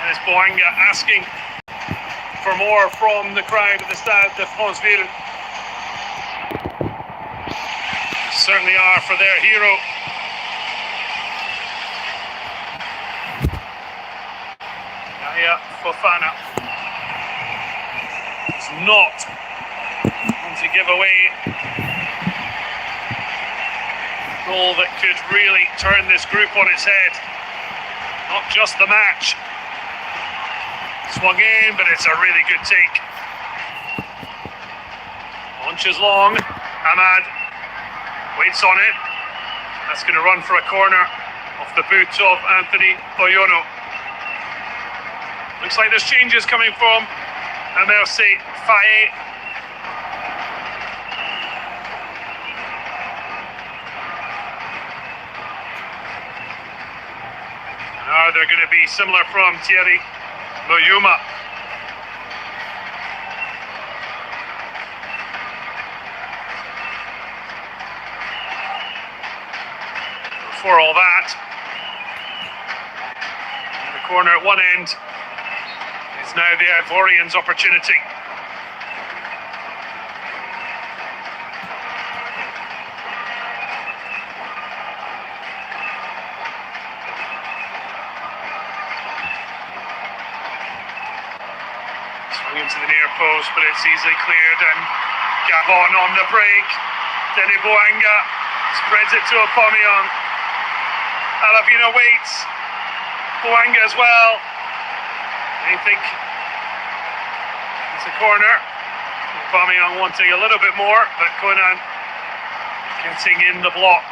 And it's Boanga asking for more from the crowd at the Stade de Franceville. Certainly are for their hero. Fofana is not going to give away a goal that could really turn this group on its head. Not just the match. Swung in, but it's a really good take. Launches long. Ahmad waits on it. That's going to run for a corner off the boot of Anthony Oyono. Looks like there's changes coming from Emerse Faye. Are there going to be similar from Thierry Loyuma? For all that, in the corner at one end is now the Ivorians' opportunity. Swung into the near post, but it's easily cleared, and Gabon on the break. Denis Boanga spreads it to Aubameyang. Alavina waits. Boanga as well. I think it's a corner. Aubameyang wanting a little bit more, but Conan getting in the block.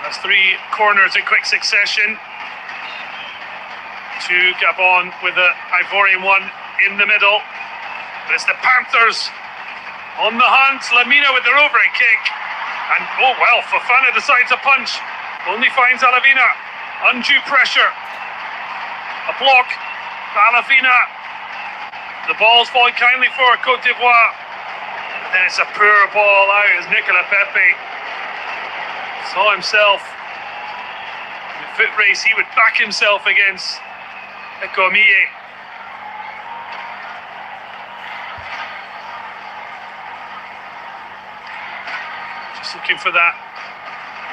That's three corners in quick succession. To Gabon with the Ivorian one in the middle. But it's the Panthers on the hunt. Lamina with their overhead kick. And oh well, Fofana decides a punch. Only finds Alavina. Undue pressure. A block. Alavina. The ball's falling kindly for Côte d'Ivoire. And then it's a poor ball out as Nicolas Pepe saw himself in the foot race. He would back himself against Ekomie. Just looking for that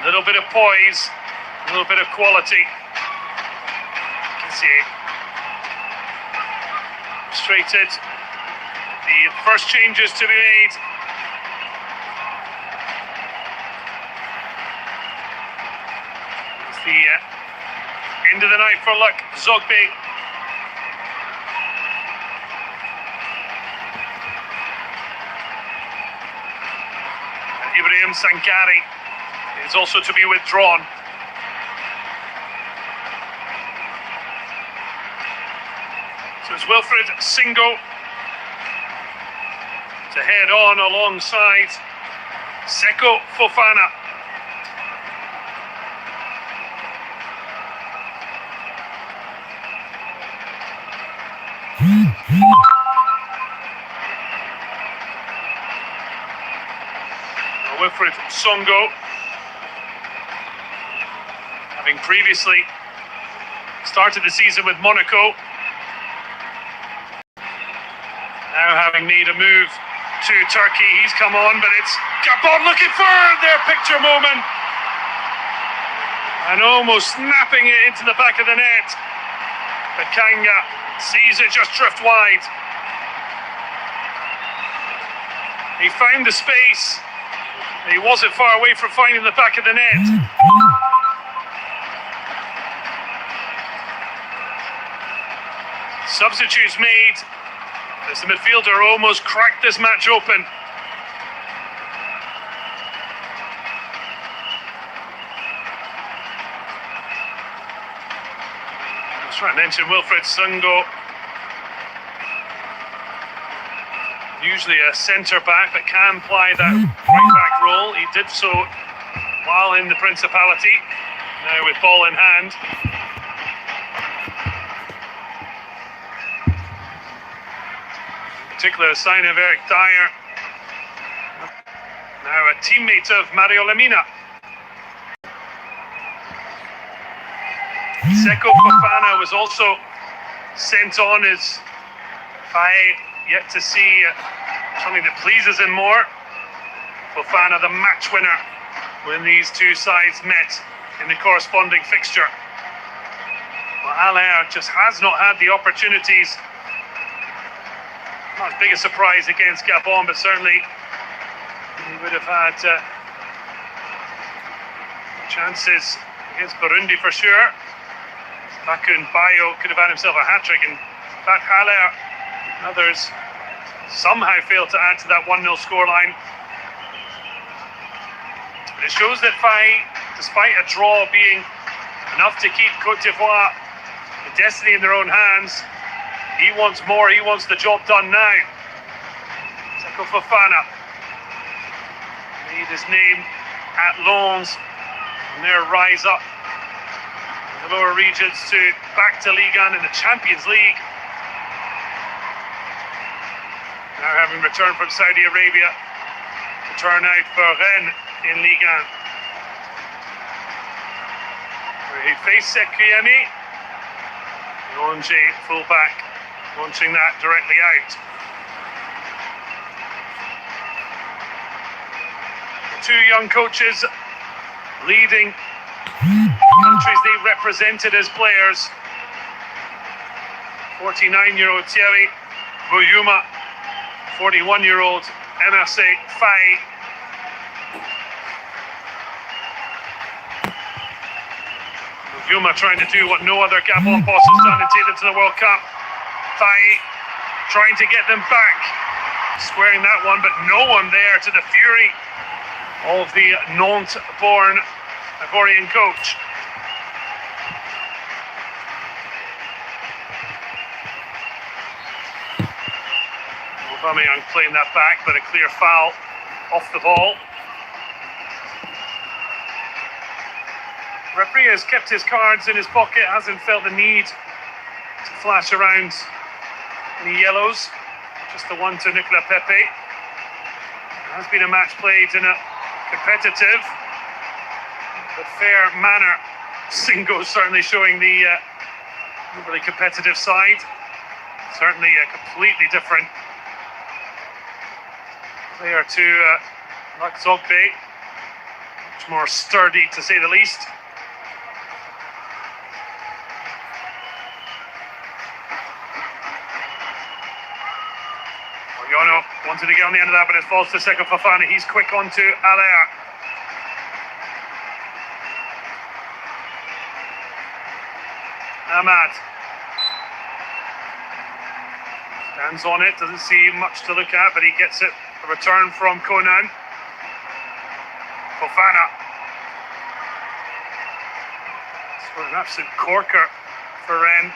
little bit of poise, a little bit of quality. You can see frustrated. The first changes to be made. The end of the night for luck, Zogbe. And Ibrahim Sankari is also to be withdrawn. So it's Wilfred Singo to head on alongside Seko Fofana. Wilfred Songo, having previously started the season with Monaco, now having made a move to Turkey, he's come on, but it's Gabon looking for their picture moment and almost snapping it into the back of the net, but Kanga sees it just drift wide. He found the space. He wasn't far away from finding the back of the net. Substitutes made as the midfielder almost cracked this match open. I mentioned Wilfred Sungo. Usually a centre-back that can play that right-back role. He did so while in the Principality. Now with ball in hand. In particular, a sign of Eric Dyer. Now a teammate of Mario Lemina. Seko Fofana was also sent on as Faye yet to see something that pleases him more. Fofana, the match winner when these two sides met in the corresponding fixture. Well, Allaire just has not had the opportunities. Not as big a surprise against Gabon, but certainly he would have had chances against Burundi for sure. Bakun Bayo could have had himself a hat-trick, and Pat Haller and others somehow failed to add to that 1-0 scoreline. But it shows that Faye, despite a draw being enough to keep Côte d'Ivoire the destiny in their own hands, he wants more, he wants the job done now. Seko Fofana made his name at Lens and their rise up the lower regions to back to Ligue 1 in the Champions League. Now having returned from Saudi Arabia to turn out for Rennes in Ligue 1. Where he faced Sekuyemi. Onje, full-back, launching that directly out. The two young coaches leading countries they represented as players. 49-year-old Thierry Bouyuma, 41-year-old MRC Faye. Bouyuma trying to do what no other Gabon boss has done and take them to the World Cup. Faye trying to get them back, squaring that one, but no one there to the fury of the Nantes-born Ivorian coach. Aubameyang playing that back, but a clear foul off the ball. Referee has kept his cards in his pocket, hasn't felt the need to flash around any yellows. Just the one to Nicolas Pepe. It has been a match played in a competitive but fair manner. Singo certainly showing the really competitive side. Certainly a completely different player to Laxogbe. Much more sturdy, to say the least. Yono wanted to get on the end of that, but it falls to Seko Fofana. He's quick onto Allaire. Ahmad stands on it, doesn't see much to look at, but he gets it. A return from Conan. Fofana. Scored an absolute corker for Rennes.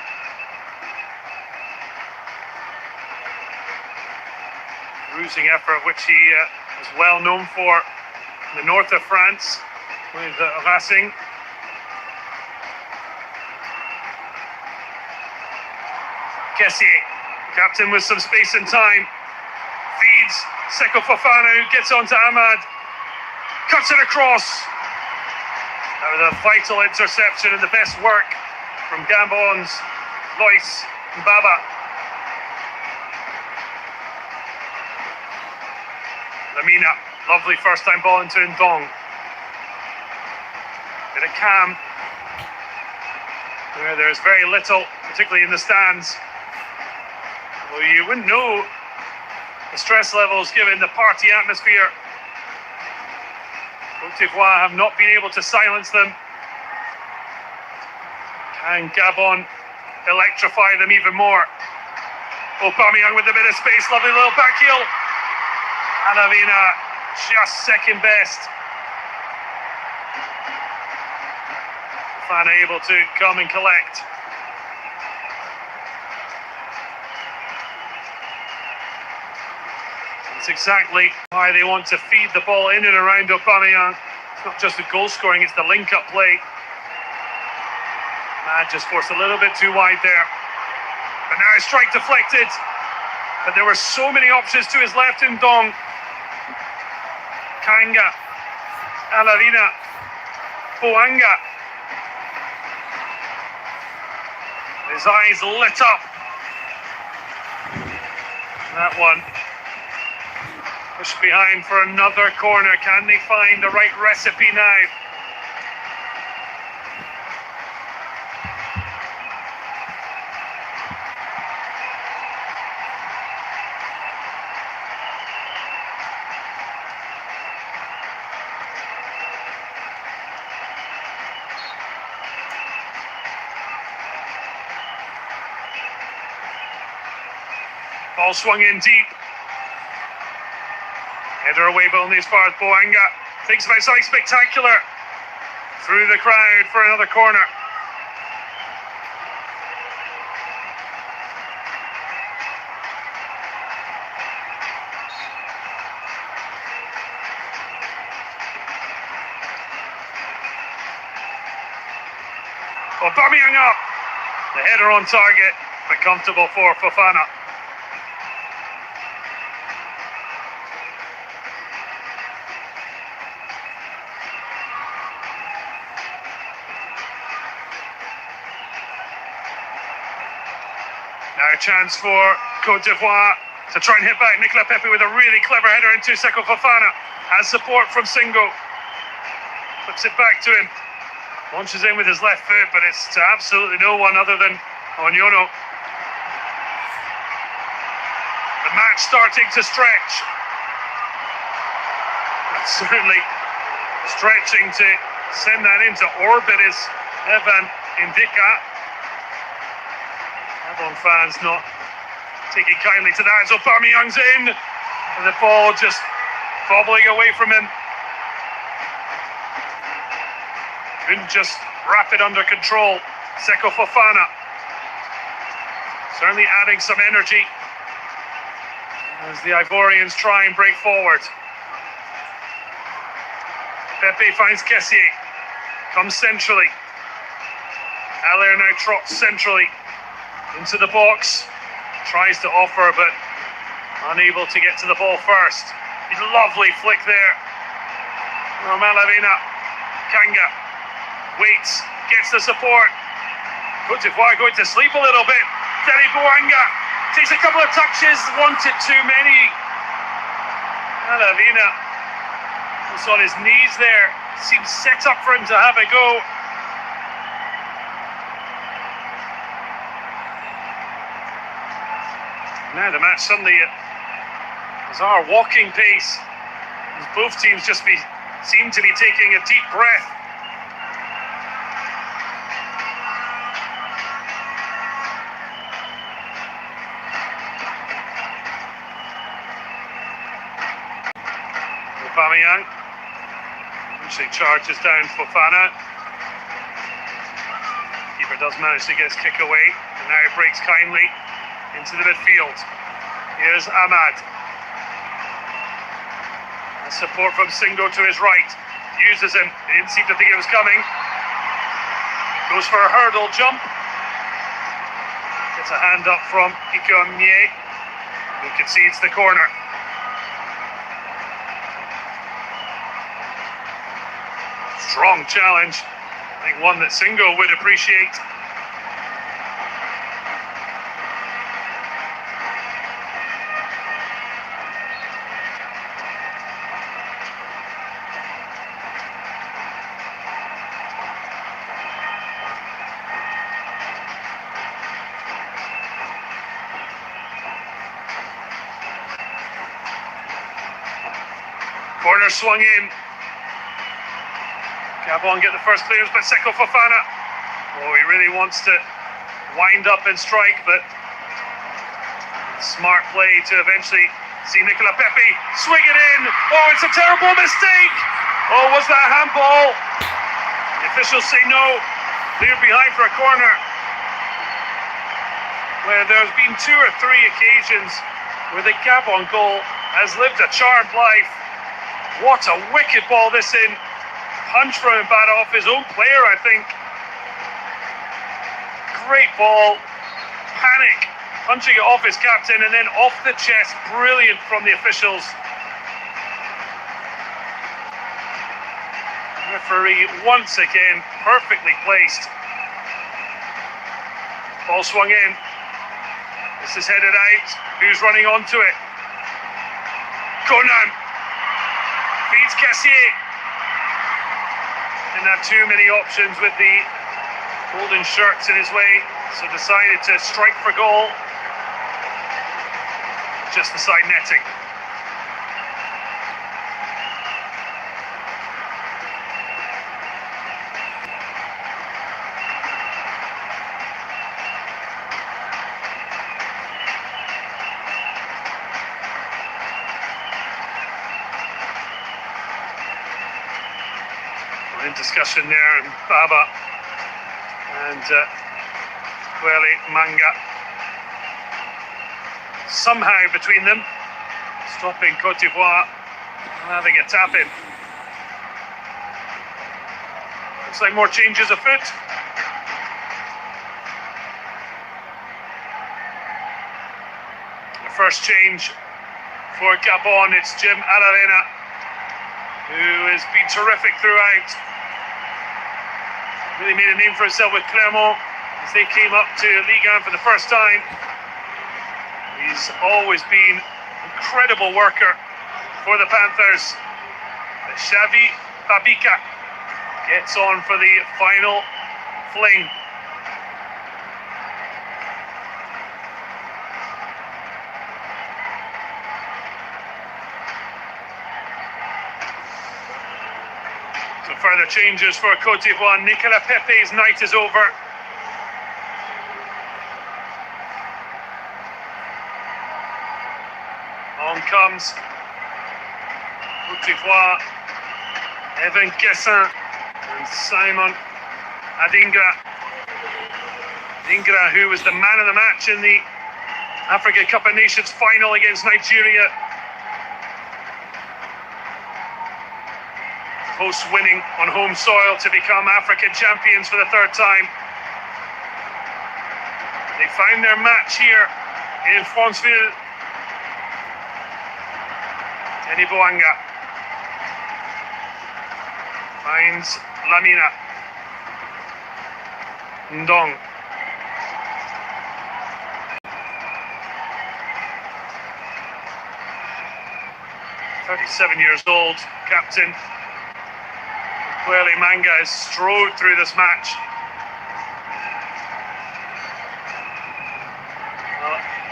Bruising effort, which he is well known for in the north of France with Racing. Kessié, captain with some space and time, feeds Seko Fofana, who gets onto Ahmad, cuts it across. That was a vital interception and the best work from Gabon's Lois Mbaba. Lamina, lovely first time ball into Ndong. Bit of Cam, where there's very little, particularly in the stands. Well, you wouldn't know the stress levels given the party atmosphere. Côte d'Ivoire have not been able to silence them. Can Gabon electrify them even more? Aubameyang with a bit of space, lovely little back heel. Alavina just second best. Fofana able to come and collect. That's exactly why they want to feed the ball in and around Aubameyang. It's not just the goal scoring, it's the link-up play. Just forced a little bit too wide there. But now a strike deflected. But there were so many options to his left in Dong. Kanga, Alavina, Boanga. His eyes lit up. That one pushed behind for another corner. Can they find the right recipe now? Ball swung in deep. Header away, but only as far as Boanga. Thinks about something spectacular. Through the crowd for another corner. Aubameyang up. The header on target, but comfortable for Fofana. Now a chance for Côte d'Ivoire to try and hit back. Nicolas Pepe with a really clever header into Seko Fofana. Has support from Singo. Flips it back to him. Launches in with his left foot, but it's to absolutely no one other than Onyono. The match starting to stretch. That's certainly stretching to send that into orbit is Evan Indika. Gabon fans not taking kindly to that as Aubameyang's in, and the ball just bobbling away from him. Couldn't just wrap it under control. Seko Fofana certainly adding some energy as the Ivorians try and break forward. Pepe finds Kessié, comes centrally. Allaire now trots centrally into the box, tries to offer but unable to get to the ball first. Lovely flick there. Romalavina, Kanga waits, gets the support. Côte d'Ivoire going to sleep a little bit. Denny Boanga takes a couple of touches, wanted too many. Alavina was on his knees there, seems set up for him to have a go. Now the match suddenly at bizarre walking pace, as both teams seem to be taking a deep breath. Aubameyang usually charges down Fofana. Keeper does manage to get his kick away, and now he breaks kindly into the midfield. Here's Ahmad. And support from Singo to his right. Uses him. He didn't seem to think it was coming. Goes for a hurdle jump. Gets a hand up from Ikamie, who concedes the corner. Strong challenge. I think one that Singo would appreciate. Corner swung in. Gabon get the first clearance, but Seko Fofana. Oh, he really wants to wind up and strike, but smart play to eventually see Nicolas Pepe swing it in. Oh, it's a terrible mistake. Oh, was that a handball? The officials say no. Cleared behind for a corner. Where there's been 2 or 3 occasions where the Gabon goal has lived a charmed life. What a wicked ball this in. Punch from him bad off his own player, I think. Great ball. Panic. Punching it off his captain and then off the chest. Brilliant from the officials. Referee once again perfectly placed. Ball swung in. This is headed out. Who's running onto it? Conan feeds Cassier. Didn't have too many options with the golden shirts in his way, so decided to strike for goal. Just the side netting. We're in discussion there, and Baba and Kweli Manga somehow between them stopping Côte d'Ivoire and having a tap in. Looks like more changes afoot. The first change for Gabon, it's Jim Alarena, who has been terrific throughout. Really made a name for himself with Clermont as they came up to Ligue 1 for the first time. He's always been an incredible worker for the Panthers. Xavi Babika gets on for the final fling. So further changes for Côte d'Ivoire. Nicolas Pepe's night is over. On comes Côte d'Ivoire, Evan Guessin and Simon Adingra. Adingra, who was the man of the match in the Africa Cup of Nations final against Nigeria. Hosts winning on home soil to become African champions for the third time. They found their match here in Franceville. Denis Boanga finds Lamina. Ndong. "37 years old, captain Kweli Manga has strode through this match.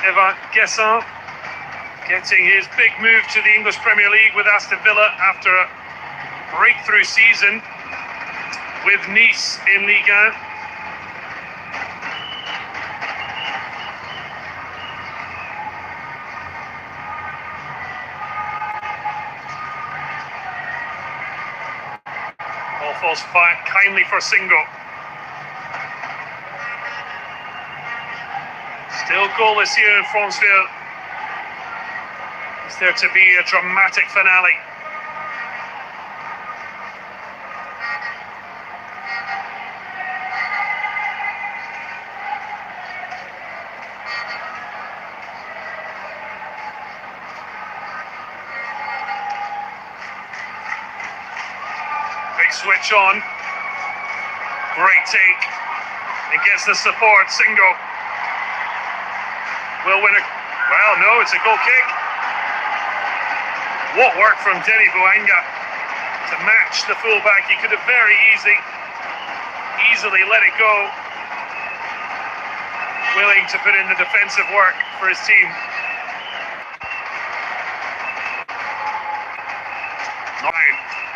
Evan Guessin getting his big move to the English Premier League with Aston Villa after a breakthrough season with Nice in Ligue 1. Ball falls kindly for Singo. Still goalless here in Franceville. Is there to be a dramatic finale? Big switch on. Great take. He gets the support. Singo will win a... Well, no, it's a goal kick. What work from Denis Boanga to match the fullback. He could have very easily let it go. Willing to put in the defensive work for his team.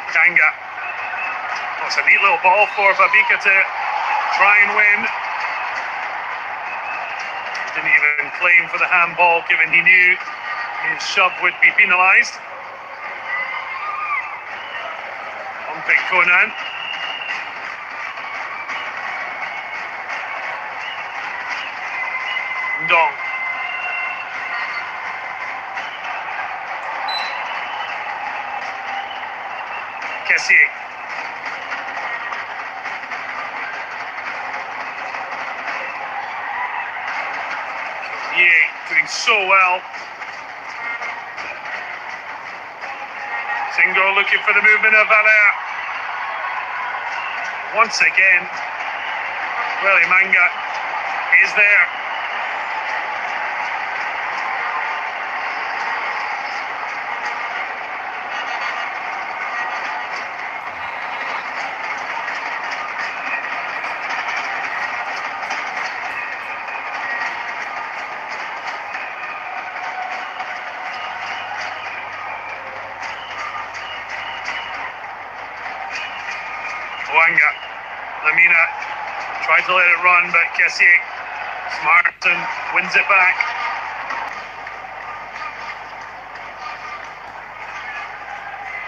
Kanga. Oh, it's a neat little ball for Babika to try and win. Didn't even claim for the handball, given he knew his shove would be penalised. Pumping Conan. Ndong. Kessié. Doing so well. Singo looking for the movement of Valère. Once again, Willy Manga is there. Wanga, Lamina tried to let it run, but Kessié, smart and wins it back.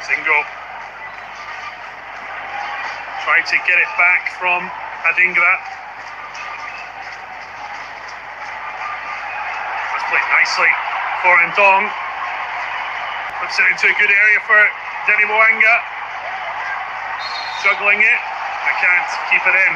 Singo tried to get it back from Adingra. That's played nicely for Ndong. Puts it into a good area for Denny Mwanga. Juggling it, I can't keep it in.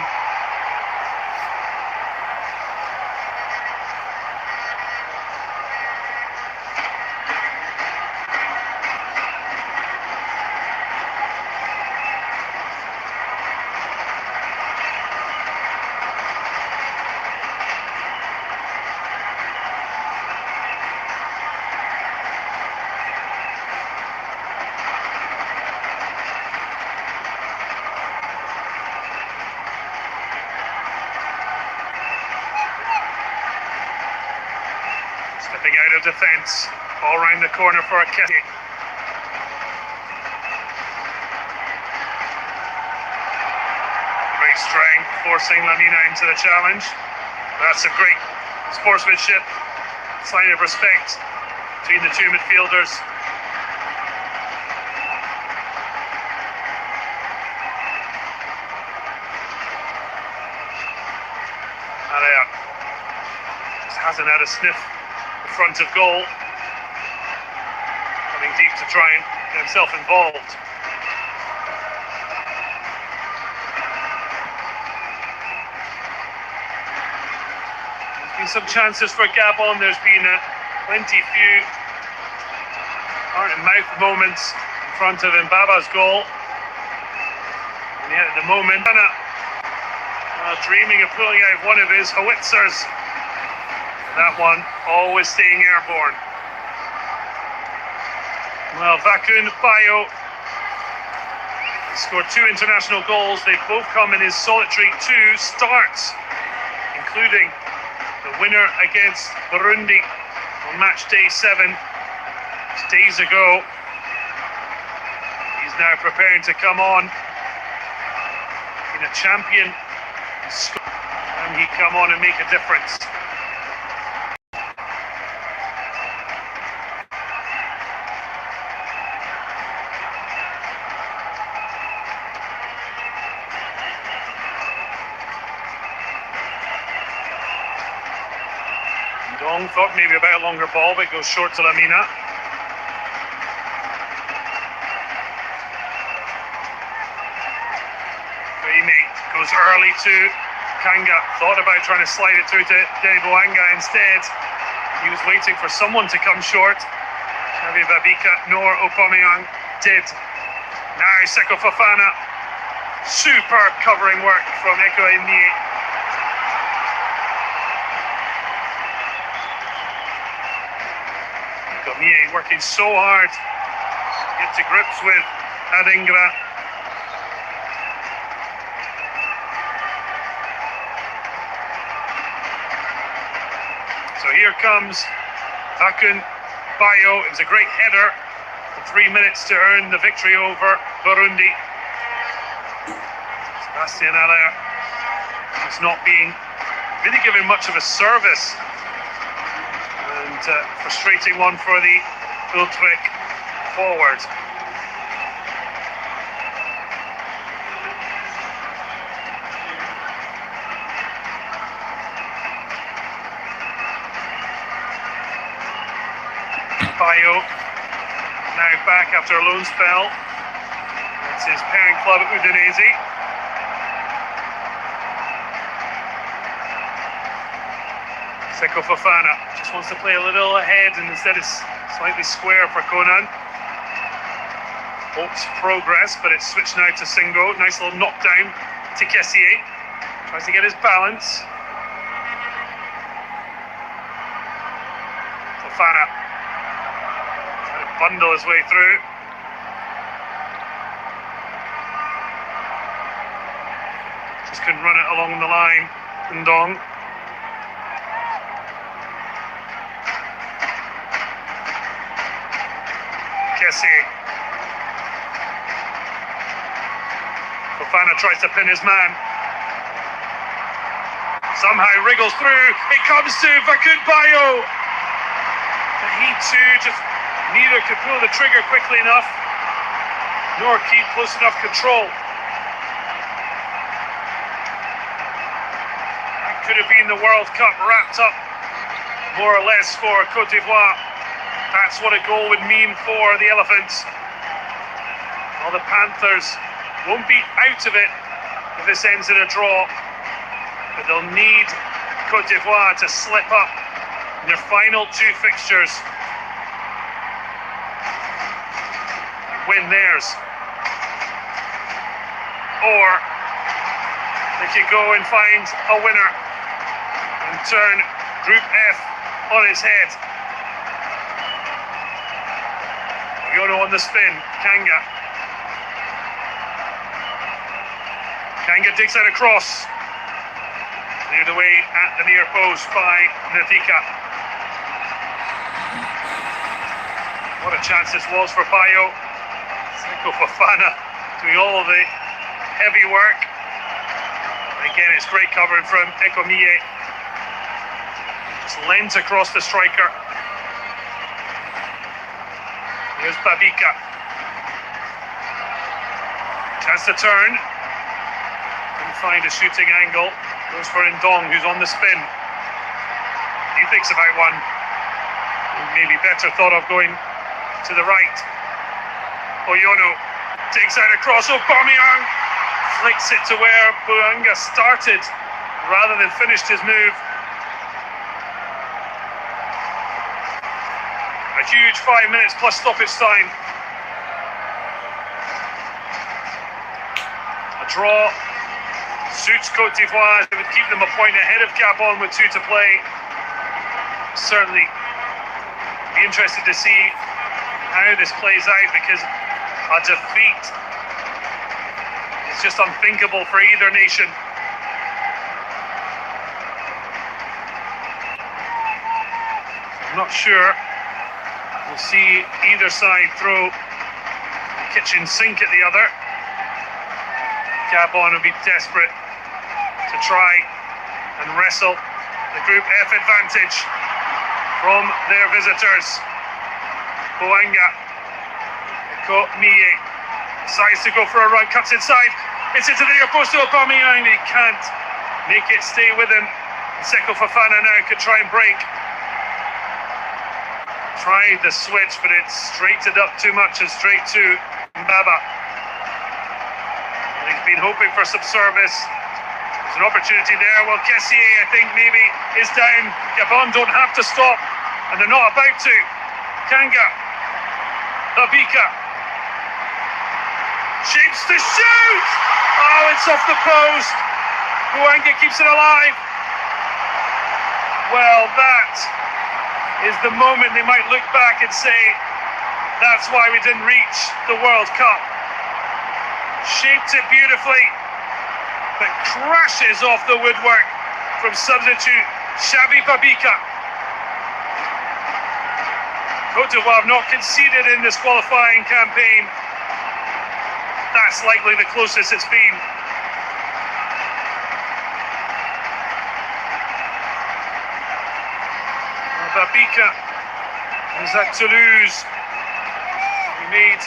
Stepping out of defence, all round the corner for Kessié. Great strength, forcing Lamina into the challenge. That's a great sportsmanship, sign of respect between the two midfielders. Alea just hasn't had a sniff front of goal, coming deep to try and get himself involved. There's been some chances for Gabon. There's been plenty few heart-and-mouth moments in front of Mbaba's goal. And yet at the moment, dreaming of pulling out one of his howitzers. That one always staying airborne. Well, Vakun Bayo scored 2 international goals. They both come in his solitary 2 starts, including the winner against Burundi on match day 7 days ago. He's now preparing to come on in a champion, and he come on and make a difference. Ndong thought maybe about a longer ball, but goes short to Lamina. Goes early to Kanga, thought about trying to slide it through to Denny Mwanga instead. He was waiting for someone to come short. Xavi Babika nor Aubameyang did. Now Seko Fofana. Superb covering work from Eko Emie. Eko Emie working so hard to get to grips with Adingra. So here comes Vakun Bayo. It was a great header. 3 minutes to earn the victory over Burundi. Sebastian Haller is not being really given much of a service. And frustrating one for the Utrecht forward. Bayo now back after a loan spell. It's his parent club at Udinese. Seko Fofana just wants to play a little ahead, and instead it's slightly square for Conan. Hopes progress, but it's switched now to Singo. Nice little knockdown to Kessié. Tries to get his balance. Fofana trying to bundle his way through. Just couldn't run it along the line. Ndong. Kessié. Fofana tries to pin his man. Somehow wriggles through. It comes to Vakut Bayo. But he too just neither could pull the trigger quickly enough, nor keep close enough control. That could have been the World Cup wrapped up more or less for Côte d'Ivoire. That's what a goal would mean for the Elephants. Well, the Panthers won't be out of it if this ends in a draw. But they'll need Côte d'Ivoire to slip up in their final two fixtures and win theirs. Or they could go and find a winner and turn Group F on its head. Yono on the spin, Kanga. Kanga digs out a cross. Cleared away at the near post by Natika. What a chance this was for Bayo. Seko Fofana doing all of the heavy work. And again, it's great covering from Ekomie. Just lent across the striker. Here's Babika. Chance to turn. Couldn't find a shooting angle. Goes for Ndong, who's on the spin. He thinks about one. Maybe better thought of going to the right. Oyono takes out a cross. Aubameyang flicks it to where Buanga started rather than finished his move. A huge 5 minutes plus stoppage time. A draw suits Côte d'Ivoire. It would keep them a point ahead of Gabon with 2 to play. Certainly be interested to see how this plays out, because a defeat is just unthinkable for either nation. I'm not sure we'll see either side throw the kitchen sink at the other. Gabon will be desperate to try and wrestle the Group F advantage from their visitors. Boanga, Mie decides to go for a run, cuts inside. It's into the near post to Aubameyang. He can't make it stay with him. Seko Fofana now could try and break. Tried the switch, but it straightened up too much and straight to Mbaba. He's been hoping for some service. There's an opportunity there. Well, Kessié, I think, maybe is down. Gabon don't have to stop, and they're not about to. Kanga. Babika. Shapes to shoot! Oh, it's off the post. Buanga keeps it alive. Well, that is the moment they might look back and say, that's why we didn't reach the World Cup. Shaped it beautifully, but crashes off the woodwork from substitute Xavi Babika. Côte d'Ivoire have not conceded in this qualifying campaign. That's likely the closest it's been. Babika was at Toulouse. He made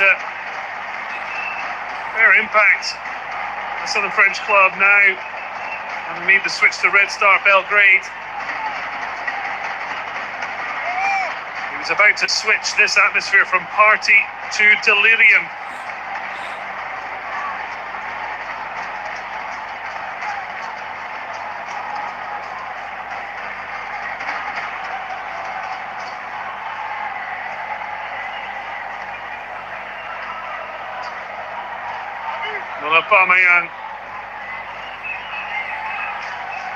fair impact at the Southern French club now, and made the switch to Red Star Belgrade. He was about to switch this atmosphere from party to delirium. Well, Aubameyang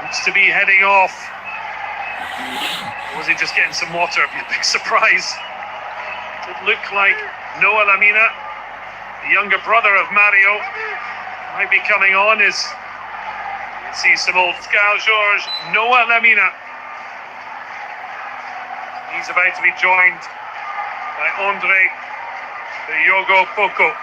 looks to be heading off. Or was he just getting some water? It'd be a big surprise. It looked like Noah Lamina, the younger brother of Mario, might be coming on. You see some old Scal George, Noah Lamina. He's about to be joined by Andre the Yogo Poco.